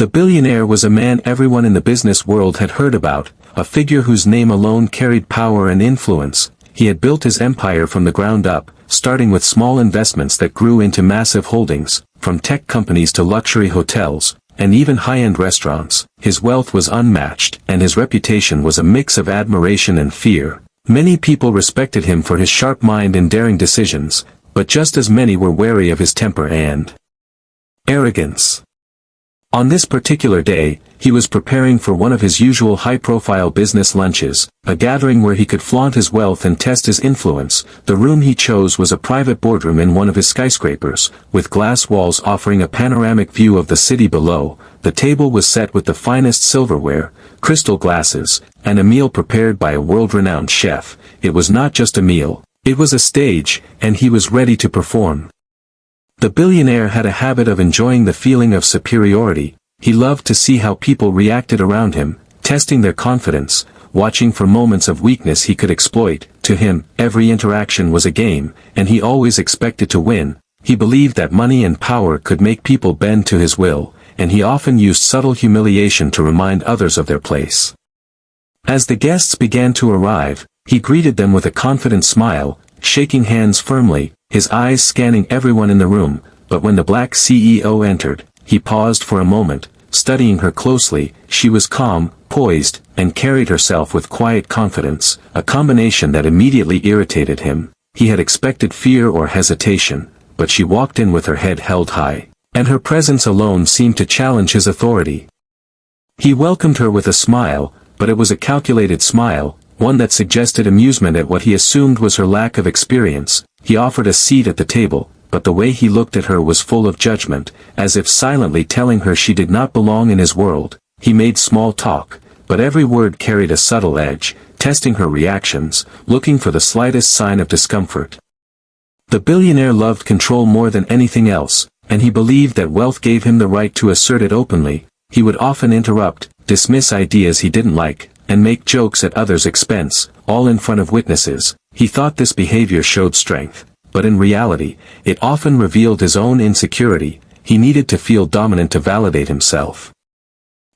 The billionaire was a man everyone in the business world had heard about, a figure whose name alone carried power and influence. He had built his empire from the ground up, starting with small investments that grew into massive holdings, from tech companies to luxury hotels, and even high-end restaurants. His wealth was unmatched, and his reputation was a mix of admiration and fear. Many people respected him for his sharp mind and daring decisions, but just as many were wary of his temper and arrogance. On this particular day, he was preparing for one of his usual high-profile business lunches, a gathering where he could flaunt his wealth and test his influence. The room he chose was a private boardroom in one of his skyscrapers, with glass walls offering a panoramic view of the city below. The table was set with the finest silverware, crystal glasses, and a meal prepared by a world-renowned chef. It was not just a meal, it was a stage, and he was ready to perform. The billionaire had a habit of enjoying the feeling of superiority. He loved to see how people reacted around him, testing their confidence, watching for moments of weakness he could exploit. To him, every interaction was a game, and he always expected to win. He believed that money and power could make people bend to his will, and he often used subtle humiliation to remind others of their place. As the guests began to arrive, he greeted them with a confident smile, shaking hands firmly, his eyes scanning everyone in the room. But when the black CEO entered, he paused for a moment, studying her closely. She was calm, poised, and carried herself with quiet confidence, a combination that immediately irritated him. He had expected fear or hesitation, but she walked in with her head held high, and her presence alone seemed to challenge his authority. He welcomed her with a smile, but it was a calculated smile, one that suggested amusement at what he assumed was her lack of experience. He offered a seat at the table, but the way he looked at her was full of judgment, as if silently telling her she did not belong in his world. He made small talk, but every word carried a subtle edge, testing her reactions, looking for the slightest sign of discomfort. The billionaire loved control more than anything else, and he believed that wealth gave him the right to assert it openly. He would often interrupt, dismiss ideas he didn't like, and make jokes at others' expense, all in front of witnesses. He thought this behavior showed strength, but in reality, it often revealed his own insecurity. He needed to feel dominant to validate himself.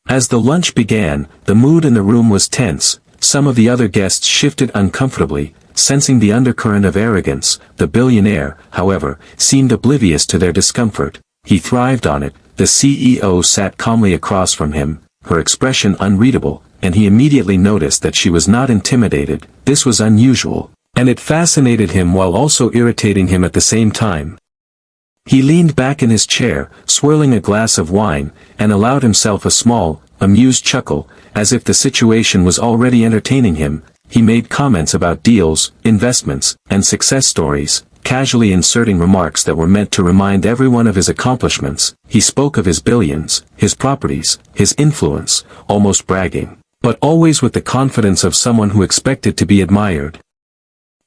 As the lunch began, the mood in the room was tense. Some of the other guests shifted uncomfortably, sensing the undercurrent of arrogance. The billionaire, however, seemed oblivious to their discomfort. He thrived on it. The CEO sat calmly across from him, her expression unreadable, and he immediately noticed that she was not intimidated. This was unusual, and it fascinated him while also irritating him at the same time. He leaned back in his chair, swirling a glass of wine, and allowed himself a small, amused chuckle, as if the situation was already entertaining him. He made comments about deals, investments, and success stories, casually inserting remarks that were meant to remind everyone of his accomplishments. He spoke of his billions, his properties, his influence, almost bragging, but always with the confidence of someone who expected to be admired.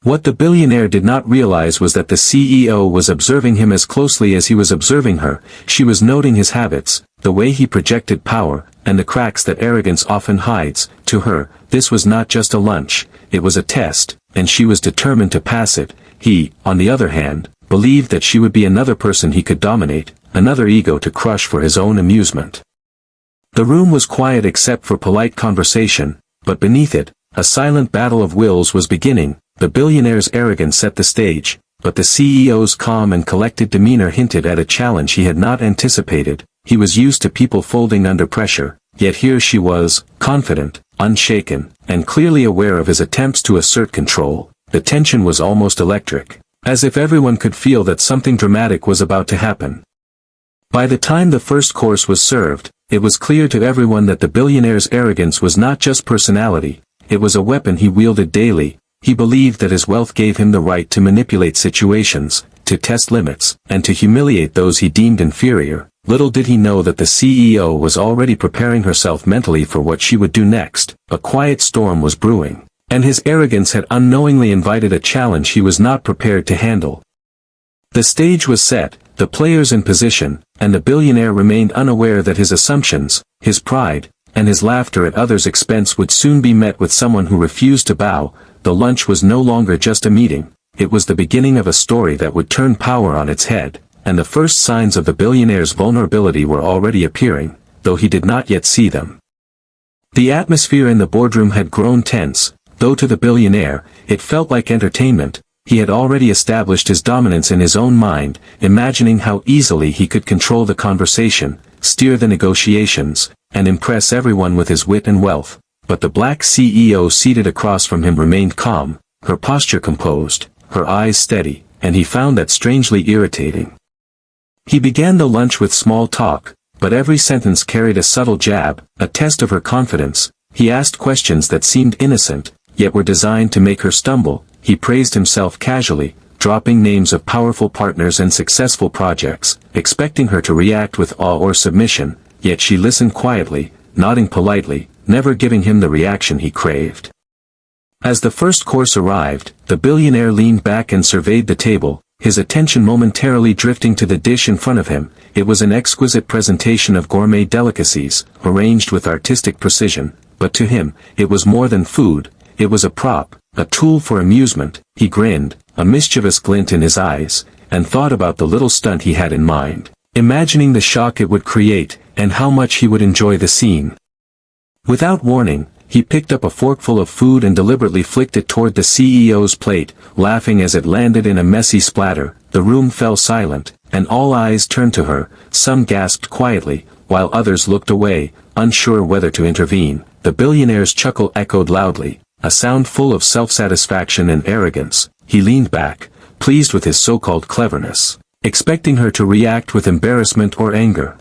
What the billionaire did not realize was that the CEO was observing him as closely as he was observing her. She was noting his habits, the way he projected power, and the cracks that arrogance often hides. To her, this was not just a lunch, it was a test, and she was determined to pass it. He, on the other hand, believed that she would be another person he could dominate, another ego to crush for his own amusement. The room was quiet except for polite conversation, but beneath it, a silent battle of wills was beginning. The billionaire's arrogance set the stage, but the CEO's calm and collected demeanor hinted at a challenge he had not anticipated. He was used to people folding under pressure, yet here she was, confident, unshaken, and clearly aware of his attempts to assert control. The tension was almost electric, as if everyone could feel that something dramatic was about to happen. By the time the first course was served, it was clear to everyone that the billionaire's arrogance was not just personality, it was a weapon he wielded daily. He believed that his wealth gave him the right to manipulate situations, to test limits, and to humiliate those he deemed inferior. Little did he know that the CEO was already preparing herself mentally for what she would do next. A quiet storm was brewing, and his arrogance had unknowingly invited a challenge he was not prepared to handle. The stage was set, the players in position, and the billionaire remained unaware that his assumptions, his pride, and his laughter at others' expense would soon be met with someone who refused to bow. The lunch was no longer just a meeting, it was the beginning of a story that would turn power on its head, and the first signs of the billionaire's vulnerability were already appearing. though he did not yet see them. The atmosphere in the boardroom had grown tense, though to the billionaire, it felt like entertainment. He had already established his dominance in his own mind, imagining how easily he could control the conversation, steer the negotiations, and impress everyone with his wit and wealth. But the black CEO seated across from him remained calm, her posture composed, her eyes steady, and he found that strangely irritating. He began the lunch with small talk, but every sentence carried a subtle jab, a test of her confidence. He asked questions that seemed innocent, yet were designed to make her stumble. He praised himself casually, dropping names of powerful partners and successful projects, expecting her to react with awe or submission, yet she listened quietly, nodding politely, never giving him the reaction he craved. As the first course arrived, the billionaire leaned back and surveyed the table, his attention momentarily drifting to the dish in front of him. It was an exquisite presentation of gourmet delicacies, arranged with artistic precision, but to him, it was more than food. It was a prop, a tool for amusement. He grinned, a mischievous glint in his eyes, and thought about the little stunt he had in mind, imagining the shock it would create, and how much he would enjoy the scene. Without warning, he picked up a forkful of food and deliberately flicked it toward the CEO's plate, laughing as it landed in a messy splatter. The room fell silent, and all eyes turned to her. Some gasped quietly, while others looked away, unsure whether to intervene. The billionaire's chuckle echoed loudly, a sound full of self-satisfaction and arrogance. He leaned back, pleased with his so-called cleverness, expecting her to react with embarrassment or anger.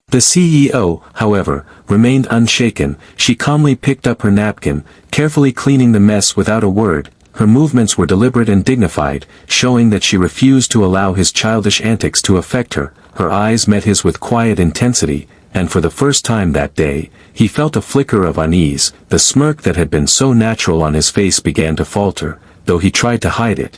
The CEO, however, remained unshaken. She calmly picked up her napkin, carefully cleaning the mess without a word. Her movements were deliberate and dignified, showing that she refused to allow his childish antics to affect her. Her eyes met his with quiet intensity, and for the first time that day, he felt a flicker of unease. The smirk that had been so natural on his face began to falter, though he tried to hide it.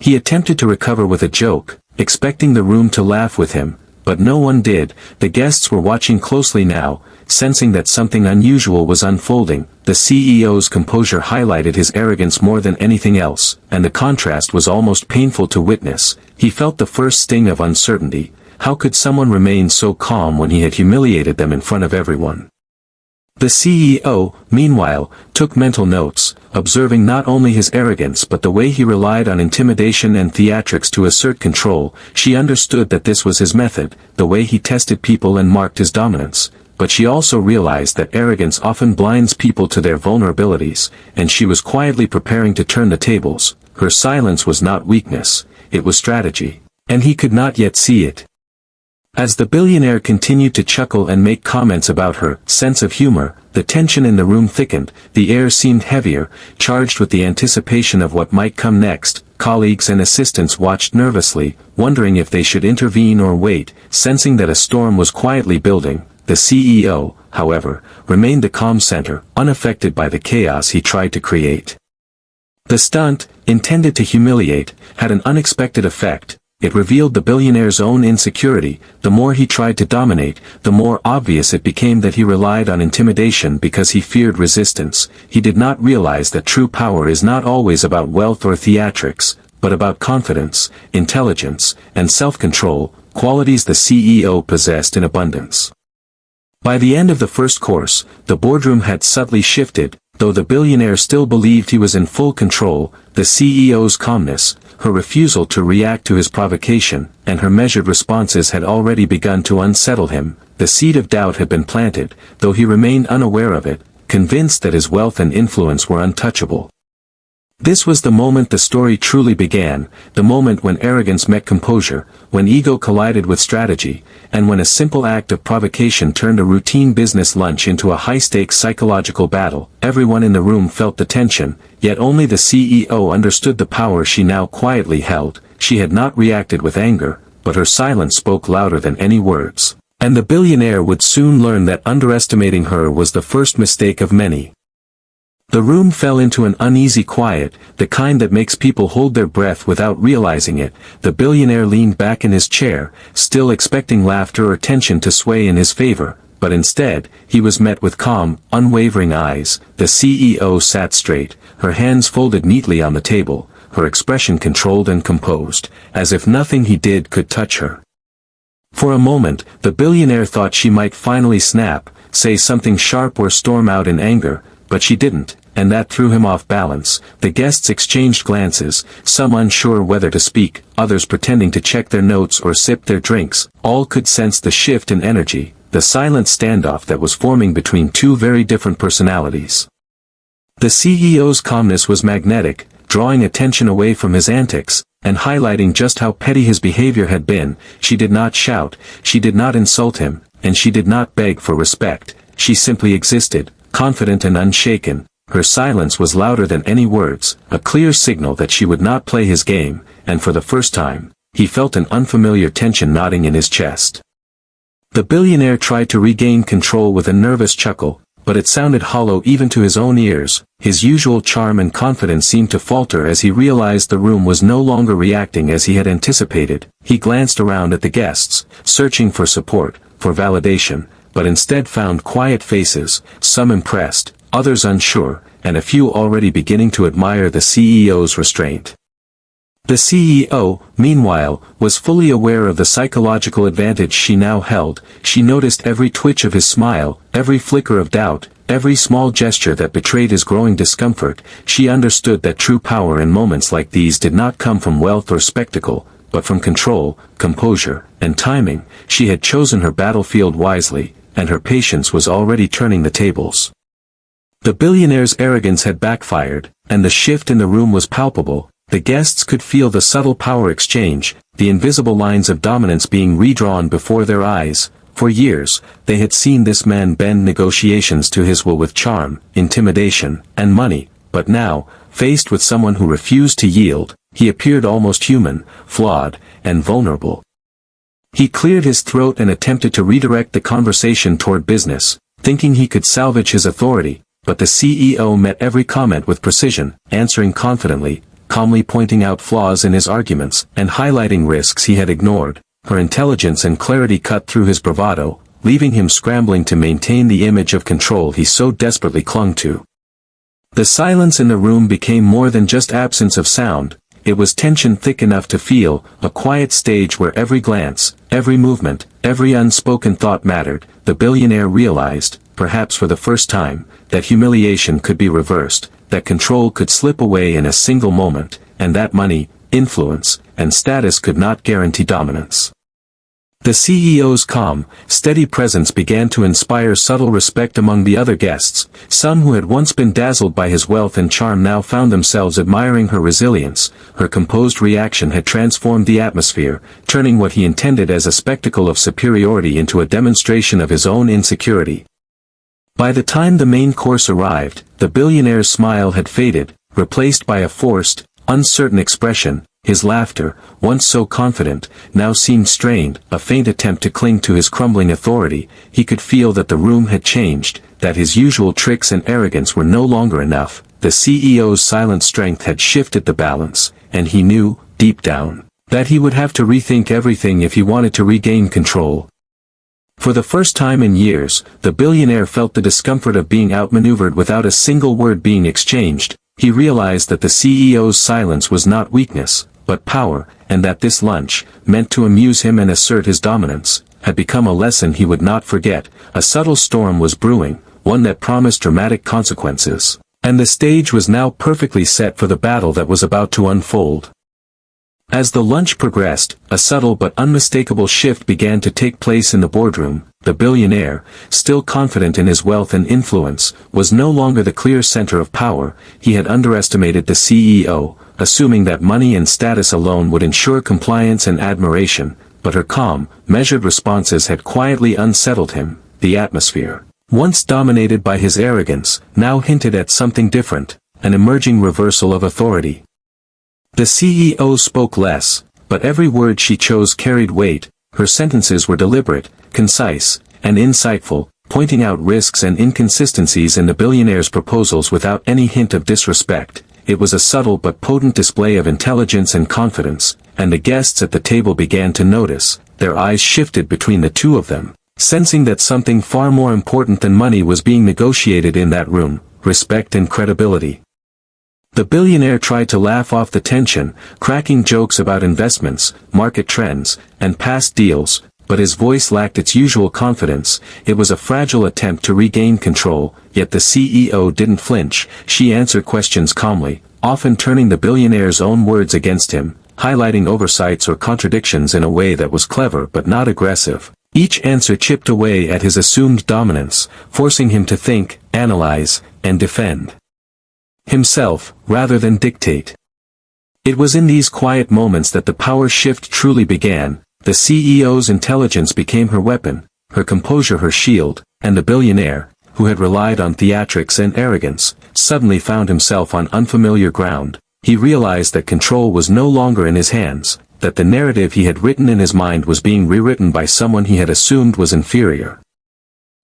He attempted to recover with a joke, expecting the room to laugh with him, but no one did. The guests were watching closely now, sensing that something unusual was unfolding. The CEO's composure highlighted his arrogance more than anything else, and the contrast was almost painful to witness. He felt the first sting of uncertainty. How could someone remain so calm when he had humiliated them in front of everyone? The CEO, meanwhile, took mental notes, observing not only his arrogance but the way he relied on intimidation and theatrics to assert control. She understood that this was his method, the way he tested people and marked his dominance, but she also realized that arrogance often blinds people to their vulnerabilities, and she was quietly preparing to turn the tables. Her silence was not weakness, it was strategy, and he could not yet see it. As the billionaire continued to chuckle and make comments about her sense of humor, the tension in the room thickened. The air seemed heavier, charged with the anticipation of what might come next. Colleagues and assistants watched nervously, wondering if they should intervene or wait. Sensing that a storm was quietly building, the CEO, however, remained the calm center, unaffected by the chaos he tried to create. The stunt, intended to humiliate, had an unexpected effect. It revealed the billionaire's own insecurity. The more he tried to dominate, the more obvious it became that he relied on intimidation because he feared resistance. He did not realize that true power is not always about wealth or theatrics, but about confidence, intelligence, and self-control, qualities the CEO possessed in abundance. By the end of the first course, the boardroom had subtly shifted. Though the billionaire still believed he was in full control, the CEO's calmness, her refusal to react to his provocation, and her measured responses had already begun to unsettle him. The seed of doubt had been planted, though he remained unaware of it, convinced that his wealth and influence were untouchable. This was the moment the story truly began, the moment when arrogance met composure, when ego collided with strategy, and when a simple act of provocation turned a routine business lunch into a high-stakes psychological battle. Everyone in the room felt the tension, yet only the CEO understood the power she now quietly held. She had not reacted with anger, but her silence spoke louder than any words. And the billionaire would soon learn that underestimating her was the first mistake of many. The room fell into an uneasy quiet, the kind that makes people hold their breath without realizing it. The billionaire leaned back in his chair, still expecting laughter or tension to sway in his favor, but instead, he was met with calm, unwavering eyes. The CEO sat straight, her hands folded neatly on the table, her expression controlled and composed, as if nothing he did could touch her. For a moment, the billionaire thought she might finally snap, say something sharp or storm out in anger, but she didn't, and that threw him off balance. The guests exchanged glances, some unsure whether to speak, others pretending to check their notes or sip their drinks. All could sense the shift in energy, the silent standoff that was forming between two very different personalities. The CEO's calmness was magnetic, drawing attention away from his antics, and highlighting just how petty his behavior had been. She did not shout, she did not insult him, and she did not beg for respect. She simply existed, confident and unshaken. Her silence was louder than any words, a clear signal that she would not play his game, and for the first time, he felt an unfamiliar tension knotting in his chest. The billionaire tried to regain control with a nervous chuckle, but it sounded hollow even to his own ears. His usual charm and confidence seemed to falter as he realized the room was no longer reacting as he had anticipated. He glanced around at the guests, searching for support, for validation, but instead found quiet faces, some impressed, others unsure, and a few already beginning to admire the CEO's restraint. The CEO, meanwhile, was fully aware of the psychological advantage she now held. She noticed every twitch of his smile, every flicker of doubt, every small gesture that betrayed his growing discomfort. She understood that true power in moments like these did not come from wealth or spectacle, but from control, composure, and timing. She had chosen her battlefield wisely, and her patience was already turning the tables. The billionaire's arrogance had backfired, and the shift in the room was palpable. The guests could feel the subtle power exchange, the invisible lines of dominance being redrawn before their eyes. For years, they had seen this man bend negotiations to his will with charm, intimidation, and money, but now, faced with someone who refused to yield, he appeared almost human, flawed, and vulnerable. He cleared his throat and attempted to redirect the conversation toward business, thinking he could salvage his authority, but the CEO met every comment with precision, answering confidently, calmly pointing out flaws in his arguments, and highlighting risks he had ignored. Her intelligence and clarity cut through his bravado, leaving him scrambling to maintain the image of control he so desperately clung to. The silence in the room became more than just absence of sound. It was tension thick enough to feel, a quiet stage where every glance, every movement, every unspoken thought mattered. The billionaire realized, perhaps for the first time, that humiliation could be reversed, that control could slip away in a single moment, and that money, influence, and status could not guarantee dominance. The CEO's calm, steady presence began to inspire subtle respect among the other guests. Some who had once been dazzled by his wealth and charm now found themselves admiring her resilience. Her composed reaction had transformed the atmosphere, turning what he intended as a spectacle of superiority into a demonstration of his own insecurity. By the time the main course arrived, the billionaire's smile had faded, replaced by a forced, uncertain expression. His laughter, once so confident, now seemed strained, a faint attempt to cling to his crumbling authority. He could feel that the room had changed, that his usual tricks and arrogance were no longer enough. The CEO's silent strength had shifted the balance, and he knew, deep down, that he would have to rethink everything if he wanted to regain control. For the first time in years, the billionaire felt the discomfort of being outmaneuvered without a single word being exchanged. He realized that the CEO's silence was not weakness, but power, and that this lunch, meant to amuse him and assert his dominance, had become a lesson he would not forget. A subtle storm was brewing, one that promised dramatic consequences, and the stage was now perfectly set for the battle that was about to unfold. As the lunch progressed, a subtle but unmistakable shift began to take place in the boardroom. The billionaire, still confident in his wealth and influence, was no longer the clear center of power. He had underestimated the CEO, assuming that money and status alone would ensure compliance and admiration, but her calm, measured responses had quietly unsettled him. The atmosphere, once dominated by his arrogance, now hinted at something different, an emerging reversal of authority. The CEO spoke less, but every word she chose carried weight. Her sentences were deliberate, concise, and insightful, pointing out risks and inconsistencies in the billionaire's proposals without any hint of disrespect. It was a subtle but potent display of intelligence and confidence, and the guests at the table began to notice. Their eyes shifted between the two of them, sensing that something far more important than money was being negotiated in that room: respect and credibility. The billionaire tried to laugh off the tension, cracking jokes about investments, market trends, and past deals, but his voice lacked its usual confidence. It was a fragile attempt to regain control, yet the CEO didn't flinch. She answered questions calmly, often turning the billionaire's own words against him, highlighting oversights or contradictions in a way that was clever but not aggressive. Each answer chipped away at his assumed dominance, forcing him to think, analyze, and defend himself, rather than dictate. It was in these quiet moments that the power shift truly began. The CEO's intelligence became her weapon, her composure her shield, and the billionaire, who had relied on theatrics and arrogance, suddenly found himself on unfamiliar ground. He realized that control was no longer in his hands, that the narrative he had written in his mind was being rewritten by someone he had assumed was inferior.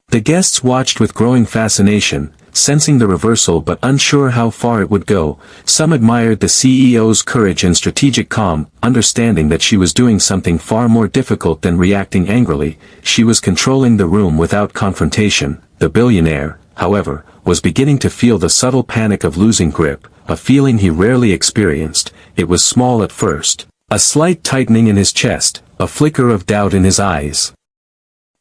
The guests watched with growing fascination, sensing the reversal but unsure how far it would go. Some admired the CEO's courage and strategic calm, understanding that she was doing something far more difficult than reacting angrily. She was controlling the room without confrontation. The billionaire, however, was beginning to feel the subtle panic of losing grip, a feeling he rarely experienced. It was small at first, a slight tightening in his chest, a flicker of doubt in his eyes.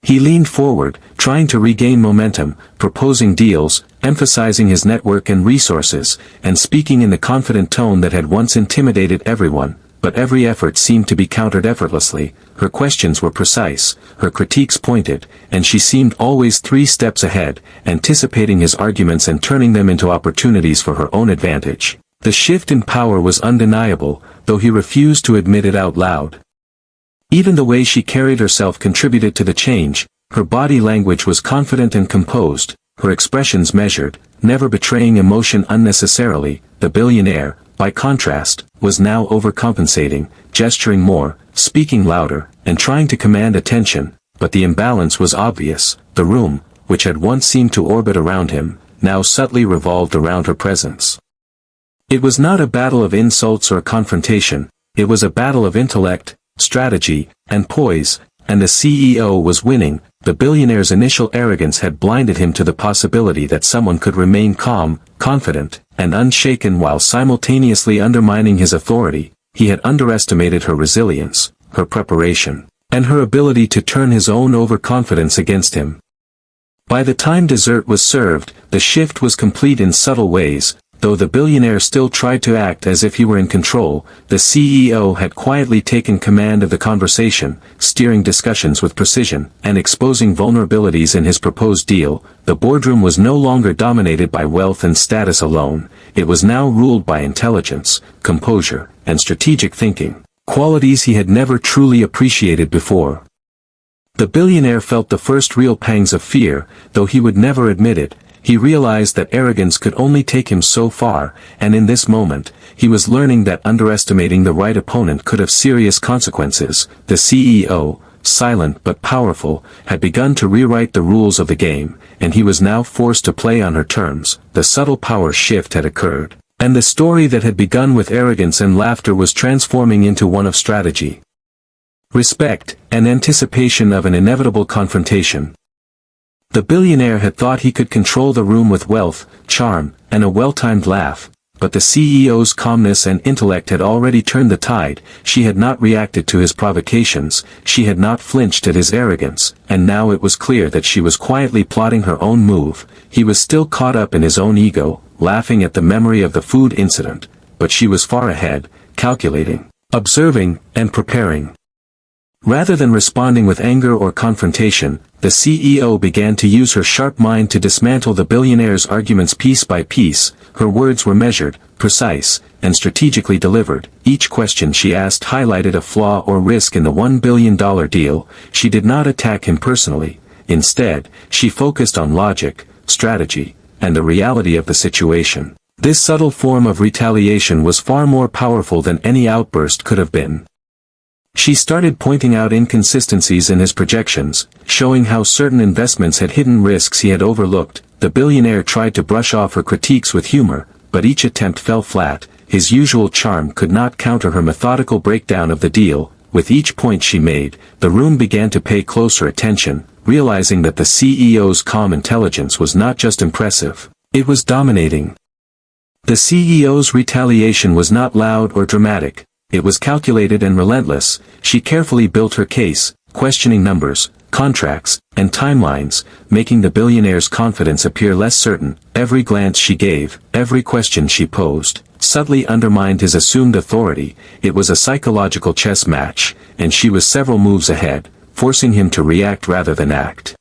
He leaned forward, trying to regain momentum, proposing deals, emphasizing his network and resources, and speaking in the confident tone that had once intimidated everyone, but every effort seemed to be countered effortlessly. Her questions were precise, her critiques pointed, and she seemed always 3 steps ahead, anticipating his arguments and turning them into opportunities for her own advantage. The shift in power was undeniable, though he refused to admit it out loud. Even the way she carried herself contributed to the change. Her body language was confident and composed, her expressions measured, never betraying emotion unnecessarily. The billionaire, by contrast, was now overcompensating, gesturing more, speaking louder, and trying to command attention, but the imbalance was obvious. The room, which had once seemed to orbit around him, now subtly revolved around her presence. It was not a battle of insults or confrontation, it was a battle of intellect, strategy, and poise, and the CEO was winning. The billionaire's initial arrogance had blinded him to the possibility that someone could remain calm, confident, and unshaken while simultaneously undermining his authority. He had underestimated her resilience, her preparation, and her ability to turn his own overconfidence against him. By the time dessert was served, the shift was complete in subtle ways. Though the billionaire still tried to act as if he were in control, the CEO had quietly taken command of the conversation, steering discussions with precision, and exposing vulnerabilities in his proposed deal. The boardroom was no longer dominated by wealth and status alone, it was now ruled by intelligence, composure, and strategic thinking, qualities he had never truly appreciated before. The billionaire felt the first real pangs of fear, though he would never admit it. He realized that arrogance could only take him so far, and in this moment, he was learning that underestimating the right opponent could have serious consequences. The CEO, silent but powerful, had begun to rewrite the rules of the game, and he was now forced to play on her terms. The subtle power shift had occurred, and the story that had begun with arrogance and laughter was transforming into one of strategy, respect, and anticipation of an inevitable confrontation. The billionaire had thought he could control the room with wealth, charm, and a well-timed laugh, but the CEO's calmness and intellect had already turned the tide. She had not reacted to his provocations, she had not flinched at his arrogance, and now it was clear that she was quietly plotting her own move. He was still caught up in his own ego, laughing at the memory of the food incident, but she was far ahead, calculating, observing, and preparing. Rather than responding with anger or confrontation, the CEO began to use her sharp mind to dismantle the billionaire's arguments piece by piece. Her words were measured, precise, and strategically delivered. Each question she asked highlighted a flaw or risk in the $1 billion deal. She did not attack him personally. Instead, she focused on logic, strategy, and the reality of the situation. This subtle form of retaliation was far more powerful than any outburst could have been. She started pointing out inconsistencies in his projections, showing how certain investments had hidden risks he had overlooked. The billionaire tried to brush off her critiques with humor, but each attempt fell flat. His usual charm could not counter her methodical breakdown of the deal. With each point she made, the room began to pay closer attention, realizing that the CEO's calm intelligence was not just impressive, it was dominating. The CEO's retaliation was not loud or dramatic. It was calculated and relentless. She carefully built her case, questioning numbers, contracts, and timelines, making the billionaire's confidence appear less certain. Every glance she gave, every question she posed, subtly undermined his assumed authority. It was a psychological chess match, and she was several moves ahead, forcing him to react rather than act.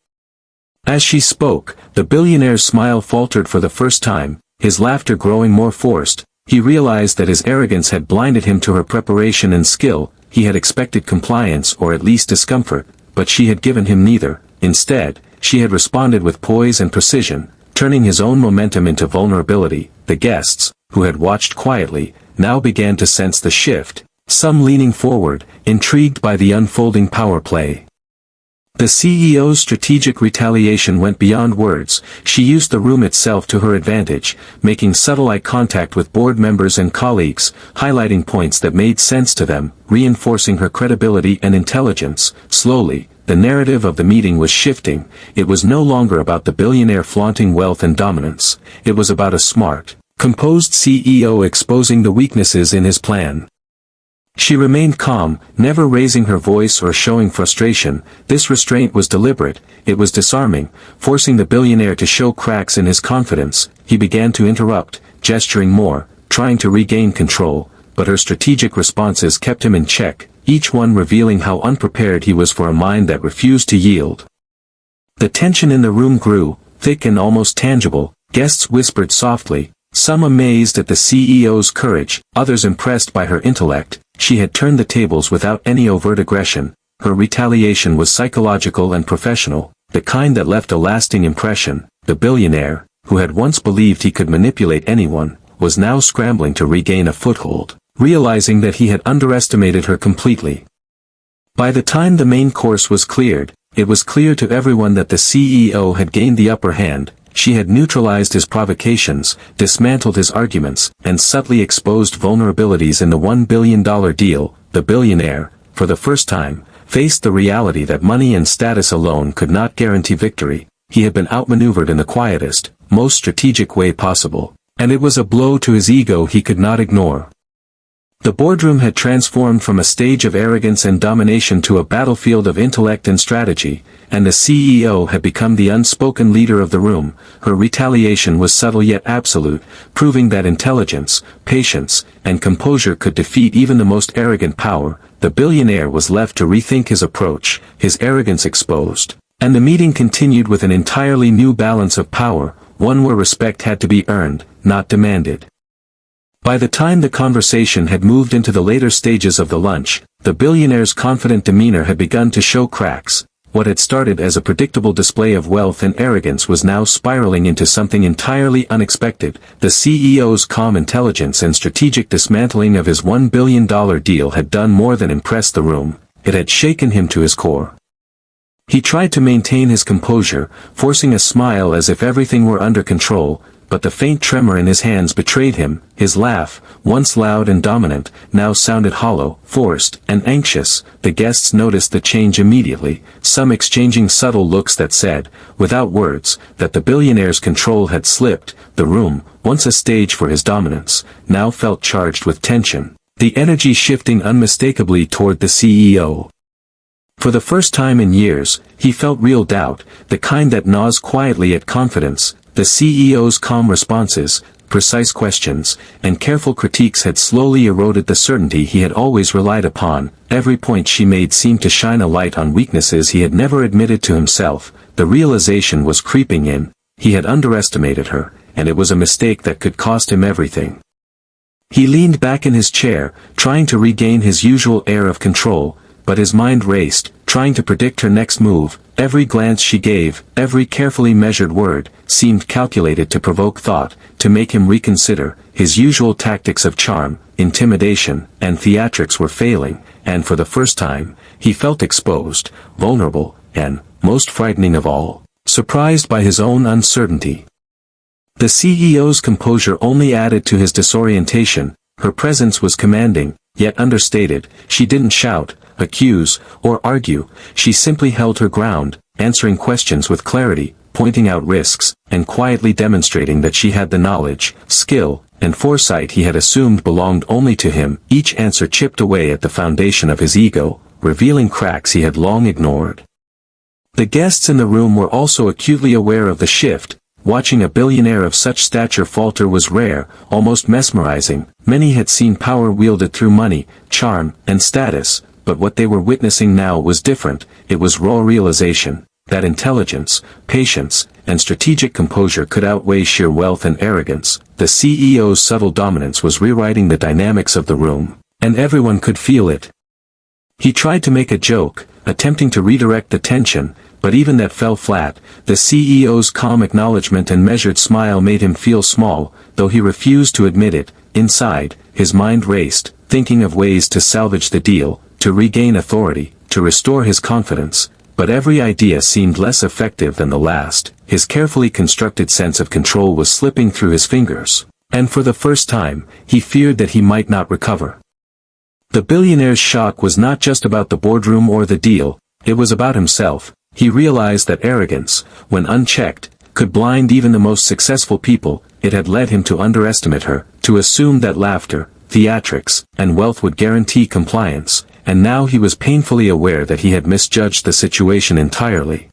As she spoke, the billionaire's smile faltered for the first time, his laughter growing more forced. He realized that his arrogance had blinded him to her preparation and skill. He had expected compliance or at least discomfort, but she had given him neither. Instead, she had responded with poise and precision, turning his own momentum into vulnerability. The guests, who had watched quietly, now began to sense the shift, some leaning forward, intrigued by the unfolding power play. The CEO's strategic retaliation went beyond words. She used the room itself to her advantage, making subtle eye contact with board members and colleagues, highlighting points that made sense to them, reinforcing her credibility and intelligence. Slowly, the narrative of the meeting was shifting. It was no longer about the billionaire flaunting wealth and dominance. It was about a smart, composed CEO exposing the weaknesses in his plan. She remained calm, never raising her voice or showing frustration. This restraint was deliberate, it was disarming, forcing the billionaire to show cracks in his confidence. He began to interrupt, gesturing more, trying to regain control, but her strategic responses kept him in check, each one revealing how unprepared he was for a mind that refused to yield. The tension in the room grew, thick and almost tangible. Guests whispered softly, some amazed at the CEO's courage, others impressed by her intellect. She had turned the tables without any overt aggression. Her retaliation was psychological and professional, the kind that left a lasting impression. The billionaire, who had once believed he could manipulate anyone, was now scrambling to regain a foothold, realizing that he had underestimated her completely. By the time the main course was cleared, it was clear to everyone that the CEO had gained the upper hand. She had neutralized his provocations, dismantled his arguments, and subtly exposed vulnerabilities in the $1 billion deal. The billionaire, for the first time, faced the reality that money and status alone could not guarantee victory. He had been outmaneuvered in the quietest, most strategic way possible, and it was a blow to his ego he could not ignore. The boardroom had transformed from a stage of arrogance and domination to a battlefield of intellect and strategy, and the CEO had become the unspoken leader of the room. Her retaliation was subtle yet absolute, proving that intelligence, patience, and composure could defeat even the most arrogant power. The billionaire was left to rethink his approach, his arrogance exposed, and the meeting continued with an entirely new balance of power, one where respect had to be earned, not demanded. By the time the conversation had moved into the later stages of the lunch, the billionaire's confident demeanor had begun to show cracks. What had started as a predictable display of wealth and arrogance was now spiraling into something entirely unexpected. The CEO's calm intelligence and strategic dismantling of his $1 billion deal had done more than impress the room. It had shaken him to his core. He tried to maintain his composure, forcing a smile as if everything were under control, but the faint tremor in his hands betrayed him. His laugh, once loud and dominant, now sounded hollow, forced, and anxious. The guests noticed the change immediately, some exchanging subtle looks that said, without words, that the billionaire's control had slipped. The room, once a stage for his dominance, now felt charged with tension, the energy shifting unmistakably toward the CEO. For the first time in years, he felt real doubt, the kind that gnaws quietly at confidence. The CEO's calm responses, precise questions, and careful critiques had slowly eroded the certainty he had always relied upon. Every point she made seemed to shine a light on weaknesses he had never admitted to himself. The realization was creeping in. He had underestimated her, and it was a mistake that could cost him everything. He leaned back in his chair, trying to regain his usual air of control, but his mind raced, trying to predict her next move. Every glance she gave, every carefully measured word, seemed calculated to provoke thought, to make him reconsider. His usual tactics of charm, intimidation, and theatrics were failing, and for the first time, he felt exposed, vulnerable, and, most frightening of all, surprised by his own uncertainty. The CEO's composure only added to his disorientation. Her presence was commanding, yet understated. She didn't shout, accuse, or argue. She simply held her ground, answering questions with clarity, pointing out risks, and quietly demonstrating that she had the knowledge, skill, and foresight he had assumed belonged only to him. Each answer chipped away at the foundation of his ego, revealing cracks he had long ignored. The guests in the room were also acutely aware of the shift. Watching a billionaire of such stature falter was rare, almost mesmerizing. Many had seen power wielded through money, charm, and status, but what they were witnessing now was different. It was raw realization that intelligence, patience, and strategic composure could outweigh sheer wealth and arrogance. The CEO's subtle dominance was rewriting the dynamics of the room, and everyone could feel it. He tried to make a joke, attempting to redirect the tension, but even that fell flat. The CEO's calm acknowledgement and measured smile made him feel small, though he refused to admit it. Inside, his mind raced, thinking of ways to salvage the deal, to regain authority, to restore his confidence. But every idea seemed less effective than the last. His carefully constructed sense of control was slipping through his fingers, and for the first time, he feared that he might not recover. The billionaire's shock was not just about the boardroom or the deal, it was about himself. He realized that arrogance, when unchecked, could blind even the most successful people. It had led him to underestimate her, to assume that laughter, theatrics, and wealth would guarantee compliance, and now he was painfully aware that he had misjudged the situation entirely.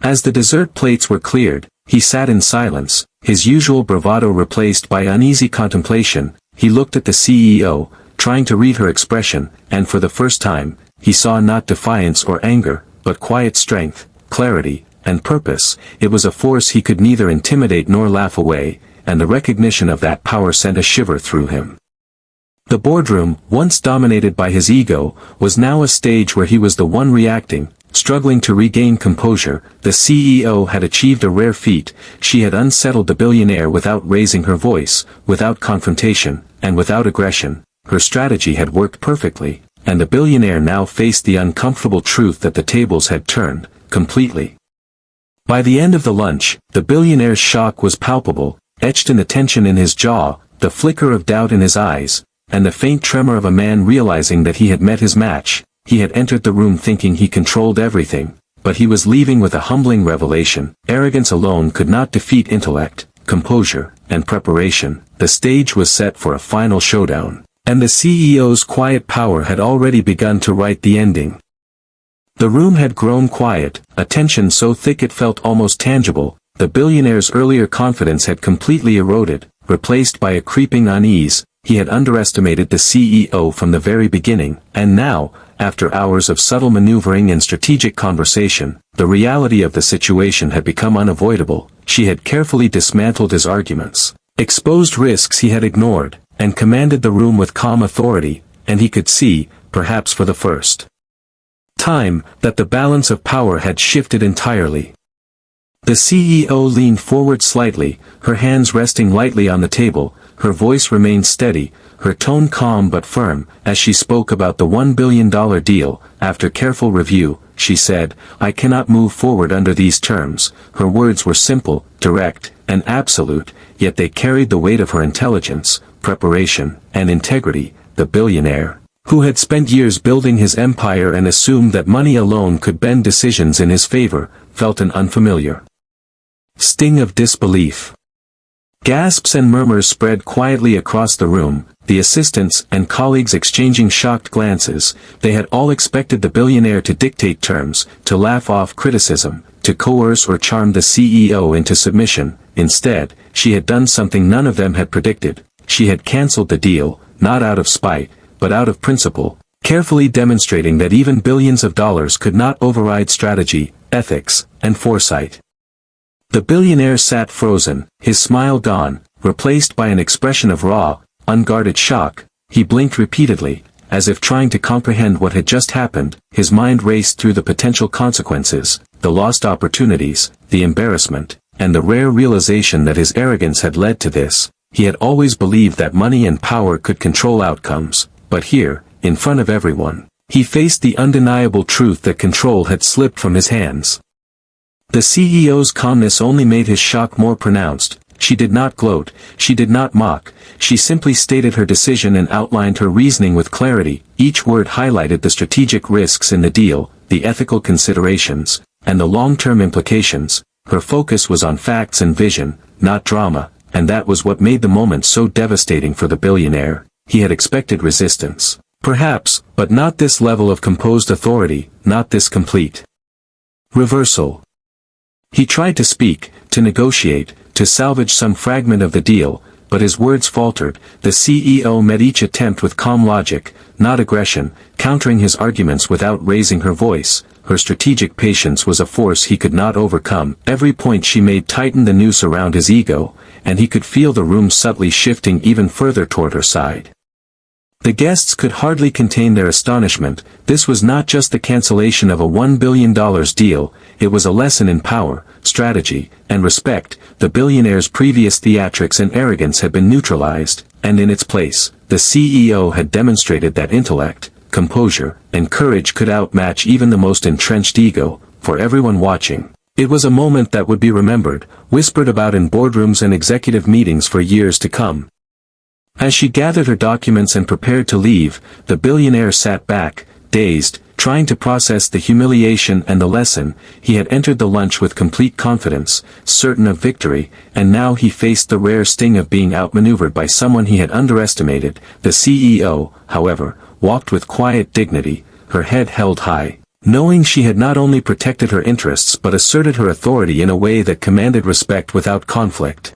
As the dessert plates were cleared, he sat in silence, his usual bravado replaced by uneasy contemplation. He looked at the CEO, trying to read her expression, and for the first time, he saw not defiance or anger, but quiet strength, clarity, and purpose. It was a force he could neither intimidate nor laugh away, and the recognition of that power sent a shiver through him. The boardroom, once dominated by his ego, was now a stage where he was the one reacting, struggling to regain composure. The CEO had achieved a rare feat. She had unsettled the billionaire without raising her voice, without confrontation, and without aggression. Her strategy had worked perfectly, and the billionaire now faced the uncomfortable truth that the tables had turned, completely. By the end of the lunch, the billionaire's shock was palpable, etched in the tension in his jaw, the flicker of doubt in his eyes, and the faint tremor of a man realizing that he had met his match. He had entered the room thinking he controlled everything, but he was leaving with a humbling revelation. Arrogance alone could not defeat intellect, composure, and preparation. The stage was set for a final showdown, and the CEO's quiet power had already begun to write the ending. The room had grown quiet, a tension so thick it felt almost tangible. The billionaire's earlier confidence had completely eroded, replaced by a creeping unease. He had underestimated the CEO from the very beginning, and now, after hours of subtle maneuvering and strategic conversation, the reality of the situation had become unavoidable. She had carefully dismantled his arguments, exposed risks he had ignored, and commanded the room with calm authority, and he could see, perhaps for the first time, that the balance of power had shifted entirely. The CEO leaned forward slightly, her hands resting lightly on the table. Her voice remained steady, her tone calm but firm. As she spoke about the $1 billion deal, after careful review, she said, "I cannot move forward under these terms." Her words were simple, direct, and absolute, yet they carried the weight of her intelligence, preparation, and integrity. The billionaire, who had spent years building his empire and assumed that money alone could bend decisions in his favor, felt an unfamiliar sting of disbelief. Gasps and murmurs spread quietly across the room, the assistants and colleagues exchanging shocked glances. They had all expected the billionaire to dictate terms, to laugh off criticism, to coerce or charm the CEO into submission. Instead, she had done something none of them had predicted. She had cancelled the deal, not out of spite, but out of principle, carefully demonstrating that even billions of dollars could not override strategy, ethics, and foresight. The billionaire sat frozen, his smile gone, replaced by an expression of raw, unguarded shock. He blinked repeatedly, as if trying to comprehend what had just happened. His mind raced through the potential consequences, the lost opportunities, the embarrassment, and the rare realization that his arrogance had led to this. He had always believed that money and power could control outcomes, but here, in front of everyone, he faced the undeniable truth that control had slipped from his hands. The CEO's calmness only made his shock more pronounced. She did not gloat, she did not mock, she simply stated her decision and outlined her reasoning with clarity. Each word highlighted the strategic risks in the deal, the ethical considerations, and the long-term implications. Her focus was on facts and vision, not drama, and that was what made the moment so devastating for the billionaire. He had expected resistance, Perhaps, but not this level of composed authority, not this complete reversal. He tried to speak, to negotiate, to salvage some fragment of the deal, but his words faltered. The CEO met each attempt with calm logic, not aggression, countering his arguments without raising her voice. Her strategic patience was a force he could not overcome. Every point she made tightened the noose around his ego, and he could feel the room subtly shifting even further toward her side. The guests could hardly contain their astonishment. This was not just the cancellation of a $1 billion deal, it was a lesson in power, strategy, and respect. The billionaire's previous theatrics and arrogance had been neutralized, and in its place, the CEO had demonstrated that intellect, composure, and courage could outmatch even the most entrenched ego. For everyone watching, it was a moment that would be remembered, whispered about in boardrooms and executive meetings for years to come. As she gathered her documents and prepared to leave, the billionaire sat back, dazed, trying to process the humiliation and the lesson. He had entered the lunch with complete confidence, certain of victory, and now he faced the rare sting of being outmaneuvered by someone he had underestimated. The CEO, however, walked with quiet dignity, her head held high, knowing she had not only protected her interests but asserted her authority in a way that commanded respect without conflict.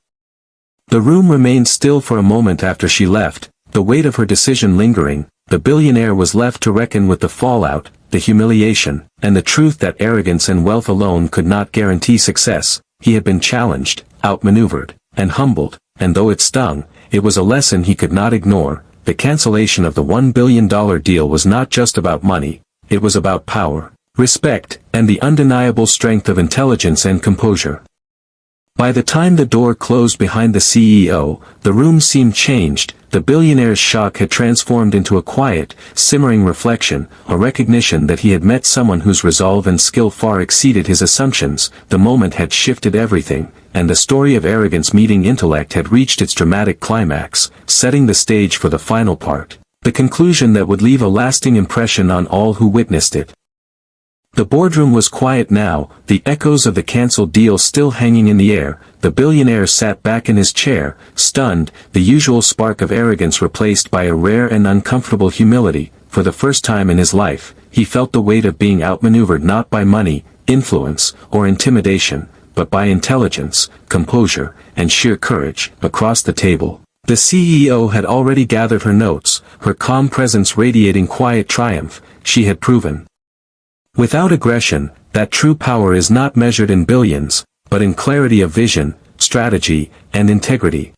The room remained still for a moment after she left, the weight of her decision lingering. The billionaire was left to reckon with the fallout, the humiliation, and the truth that arrogance and wealth alone could not guarantee success. He had been challenged, outmaneuvered, and humbled, and though it stung, it was a lesson he could not ignore. The cancellation of the $1 billion deal was not just about money, it was about power, respect, and the undeniable strength of intelligence and composure. By the time the door closed behind the CEO, the room seemed changed. The billionaire's shock had transformed into a quiet, simmering reflection, a recognition that he had met someone whose resolve and skill far exceeded his assumptions. The moment had shifted everything, and the story of arrogance meeting intellect had reached its dramatic climax, setting the stage for the final part, the conclusion that would leave a lasting impression on all who witnessed it. The boardroom was quiet now, the echoes of the cancelled deal still hanging in the air. The billionaire sat back in his chair, stunned, the usual spark of arrogance replaced by a rare and uncomfortable humility. For the first time in his life, he felt the weight of being outmaneuvered not by money, influence, or intimidation, but by intelligence, composure, and sheer courage. Across the table, the CEO had already gathered her notes, her calm presence radiating quiet triumph. She had proven, without aggression, that true power is not measured in billions, but in clarity of vision, strategy, and integrity.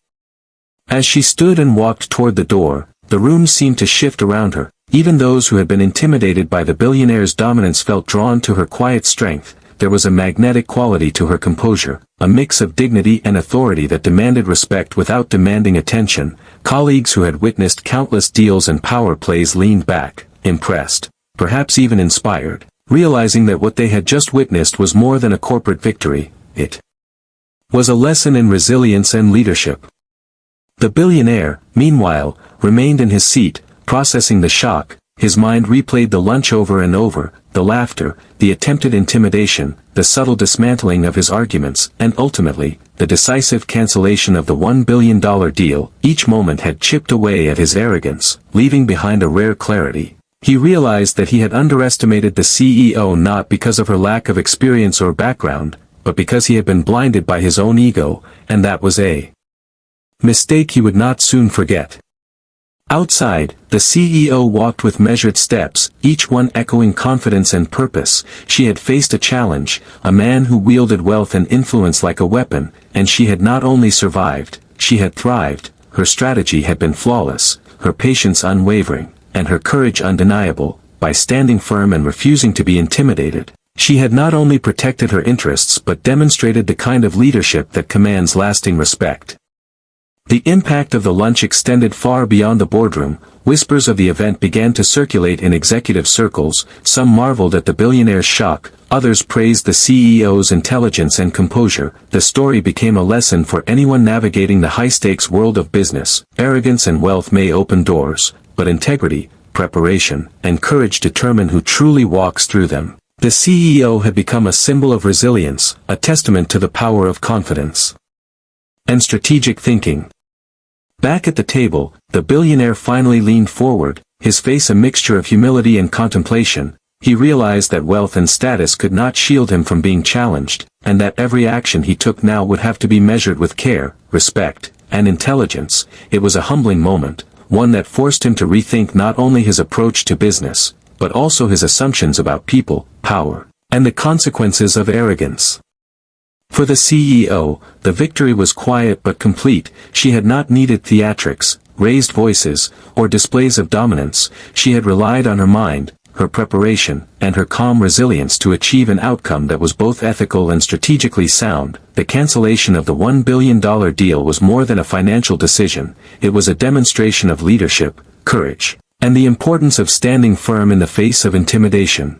As she stood and walked toward the door, the room seemed to shift around her. Even those who had been intimidated by the billionaire's dominance felt drawn to her quiet strength. There was a magnetic quality to her composure, a mix of dignity and authority that demanded respect without demanding attention. Colleagues who had witnessed countless deals and power plays leaned back, impressed, perhaps even inspired, realizing that what they had just witnessed was more than a corporate victory. It was a lesson in resilience and leadership. The billionaire, meanwhile, remained in his seat, processing the shock. His mind replayed the lunch over and over, the laughter, the attempted intimidation, the subtle dismantling of his arguments, and ultimately, the decisive cancellation of the $1 billion deal. Each moment had chipped away at his arrogance, leaving behind a rare clarity. He realized that he had underestimated the CEO not because of her lack of experience or background, but because he had been blinded by his own ego, and that was a mistake he would not soon forget. Outside, the CEO walked with measured steps, each one echoing confidence and purpose. She had faced a challenge, a man who wielded wealth and influence like a weapon, and she had not only survived, she had thrived. Her strategy had been flawless, her patience unwavering, and her courage undeniable. By standing firm and refusing to be intimidated, she had not only protected her interests but demonstrated the kind of leadership that commands lasting respect. The impact of the lunch extended far beyond the boardroom. Whispers of the event began to circulate in executive circles. Some marveled at the billionaire's shock, others praised the CEO's intelligence and composure. The story became a lesson for anyone navigating the high-stakes world of business. Arrogance and wealth may open doors, but integrity, preparation, and courage determine who truly walks through them. The CEO had become a symbol of resilience, a testament to the power of confidence and strategic thinking. Back at the table, the billionaire finally leaned forward, his face a mixture of humility and contemplation. He realized that wealth and status could not shield him from being challenged, and that every action he took now would have to be measured with care, respect, and intelligence. It was a humbling moment, one that forced him to rethink not only his approach to business, but also his assumptions about people, power, and the consequences of arrogance. For the CEO, the victory was quiet but complete. She had not needed theatrics, raised voices, or displays of dominance. She had relied on her mind, her preparation, and her calm resilience to achieve an outcome that was both ethical and strategically sound. The cancellation of the $1 billion deal was more than a financial decision. It was a demonstration of leadership, courage, and the importance of standing firm in the face of intimidation.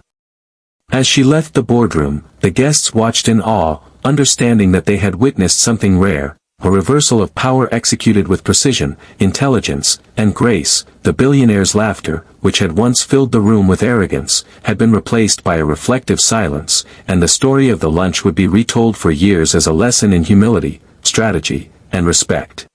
As she left the boardroom, the guests watched in awe, understanding that they had witnessed something rare, a reversal of power executed with precision, intelligence, and grace. The billionaire's laughter, which had once filled the room with arrogance, had been replaced by a reflective silence, and the story of the lunch would be retold for years as a lesson in humility, strategy, and respect.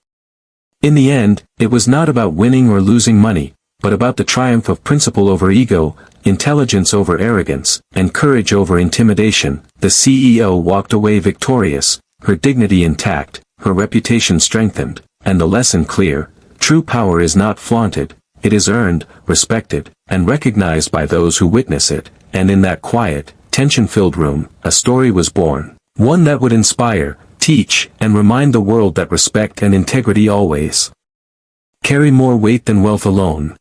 In the end, it was not about winning or losing money, but about the triumph of principle over ego, intelligence over arrogance, and courage over intimidation. The CEO walked away victorious, her dignity intact, her reputation strengthened, and the lesson clear: true power is not flaunted, it is earned, respected, and recognized by those who witness it. And in that quiet, tension-filled room, a story was born, one that would inspire, teach, and remind the world that respect and integrity always carry more weight than wealth alone.